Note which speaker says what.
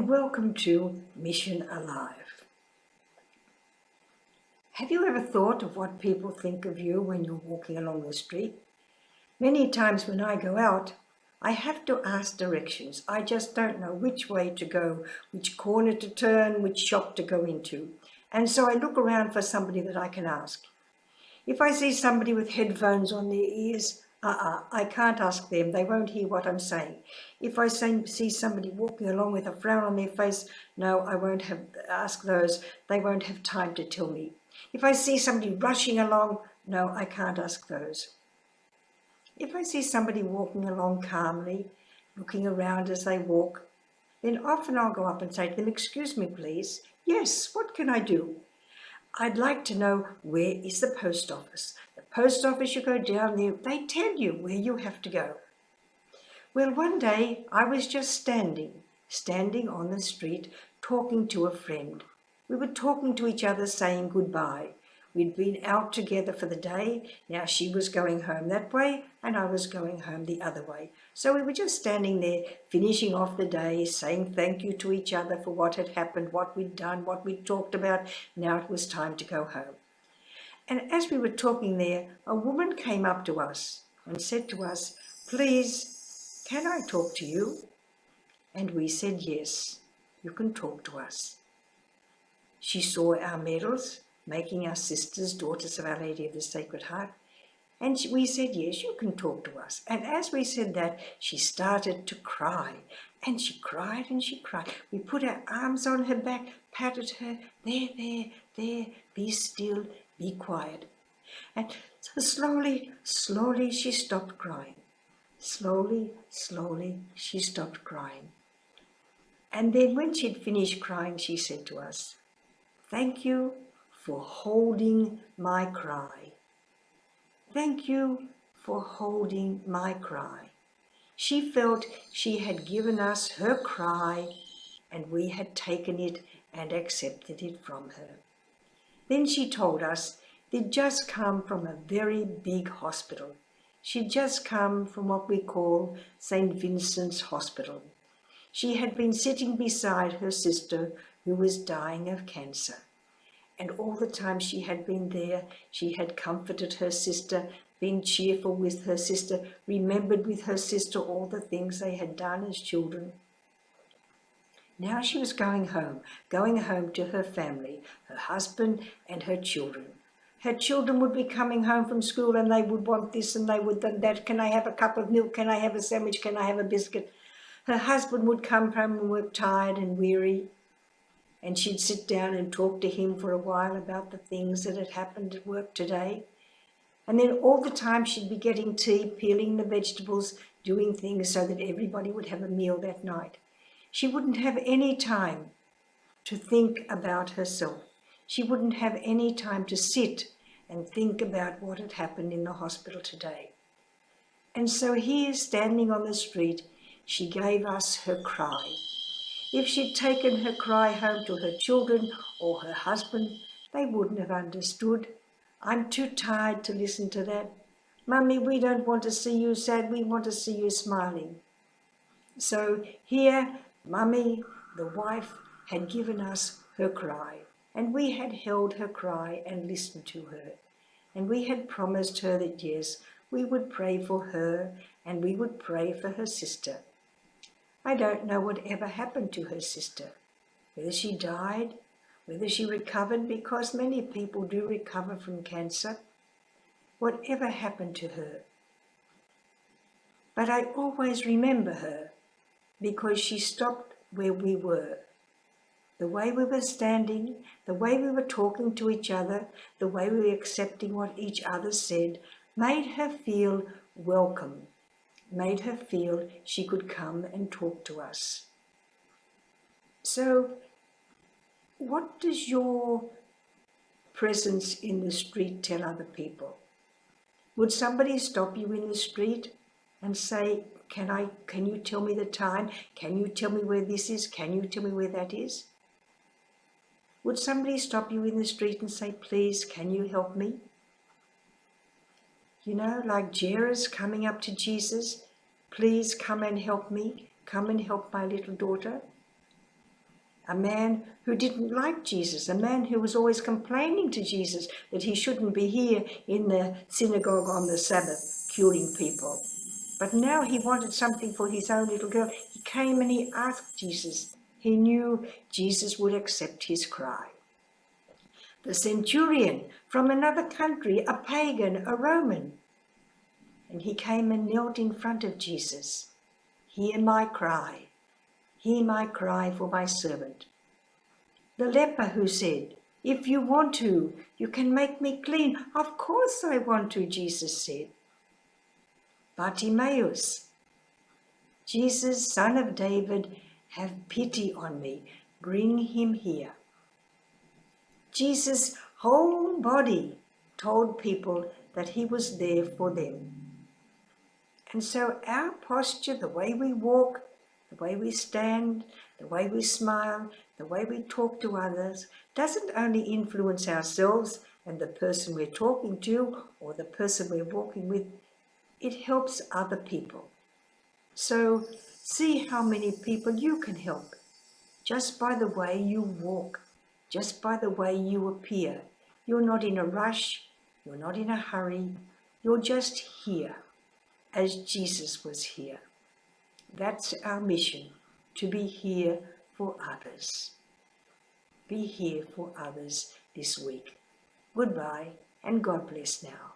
Speaker 1: and welcome to Mission Alive. Have you ever thought of what people think of you when you're walking along the street? Many times when I go out, I have to ask directions. I just don't know which way to go, which corner to turn, which shop to go into. And so I look around for somebody that I can ask. If I see somebody with headphones on their ears, I can't ask them. They won't hear what I'm saying. If I see somebody walking along with a frown on their face, no, I won't ask those. They won't have time to tell me. If I see somebody rushing along, no, I can't ask those. If I see somebody walking along calmly, looking around as they walk, then often I'll go up and say to them, "Excuse me, please. Yes, what can I do? I'd like to know, where is the post office? The post office, you go down there, they tell you where you have to go." Well, one day I was just standing on the street, talking to a friend. We were talking to each other, saying goodbye. We'd been out together for the day. Now she was going home that way and I was going home the other way. So we were just standing there, finishing off the day, saying thank you to each other for what had happened, what we'd done, what we'd talked about. Now it was time to go home. And as we were talking there, a woman came up to us and said to us, "Please, can I talk to you?" And we said, "Yes, you can talk to us." She saw our medals, making us sisters, daughters of Our Lady of the Sacred Heart. And we said, "Yes, you can talk to us." And as we said that, she started to cry. And she cried and she cried. We put our arms on her back, patted her, there, be still, be quiet. And so slowly she stopped crying. Slowly she stopped crying. And then when she'd finished crying, she said to us, "Thank you for holding my cry. Thank you for holding my cry." She felt she had given us her cry and we had taken it and accepted it from her. Then she told us they'd just come from a very big hospital. She'd just come from what we call St. Vincent's Hospital. She had been sitting beside her sister who was dying of cancer. And all the time she had been there, she had comforted her sister, been cheerful with her sister, remembered with her sister all the things they had done as children. Now she was going home to her family, her husband and her children. Her children would be coming home from school and they would want this and they would want that. "Can I have a cup of milk? Can I have a sandwich? Can I have a biscuit?" Her husband would come home from work tired and weary. And she'd sit down and talk to him for a while about the things that had happened at work today. And then all the time she'd be getting tea, peeling the vegetables, doing things so that everybody would have a meal that night. She wouldn't have any time to think about herself. She wouldn't have any time to sit and think about what had happened in the hospital today. And so here, standing on the street, she gave us her cry. If she'd taken her cry home to her children or her husband, they wouldn't have understood. "I'm too tired to listen to that. Mummy, we don't want to see you sad, we want to see you smiling." So here, Mummy, the wife, had given us her cry, and we had held her cry and listened to her. And we had promised her that yes, we would pray for her and we would pray for her sister. I don't know whatever happened to her sister, whether she died, whether she recovered, because many people do recover from cancer. Whatever happened to her. But I always remember her because she stopped where we were. The way we were standing, the way we were talking to each other, the way we were accepting what each other said, made her feel welcome. Made her feel she could come and talk to us. So, what does your presence in the street tell other people? Would somebody stop you in the street and say, can you tell me the time? Can you tell me where this is? Can you tell me where that is? Would somebody stop you in the street and say, "Please, can you help me?" You know, like Jairus coming up to Jesus, "Please come and help me. Come and help my little daughter." a man who didn't like Jesus, a man who was always complaining to Jesus that he shouldn't be here in the synagogue on the Sabbath curing people. But now he wanted something for his own little girl. He came and he asked Jesus. He knew Jesus would accept his cry. The centurion from another country, a pagan, a Roman. And he came and knelt in front of Jesus. Hear my cry. Hear my cry for my servant. The leper who said, if you want to, you can make me clean. Of course I want to, Jesus said. Bartimaeus, Jesus, son of David, have pity on me. Bring him here. Jesus' whole body told people that he was there for them. And so our posture, the way we walk, the way we stand, the way we smile, the way we talk to others, doesn't only influence ourselves and the person we're talking to or the person we're walking with, it helps other people. So see how many people you can help just by the way you walk, just by the way you appear. You're not in a rush, you're not in a hurry, you're just here as Jesus was here. That's our mission, to be here for others. Be here for others this week. Goodbye and God bless now.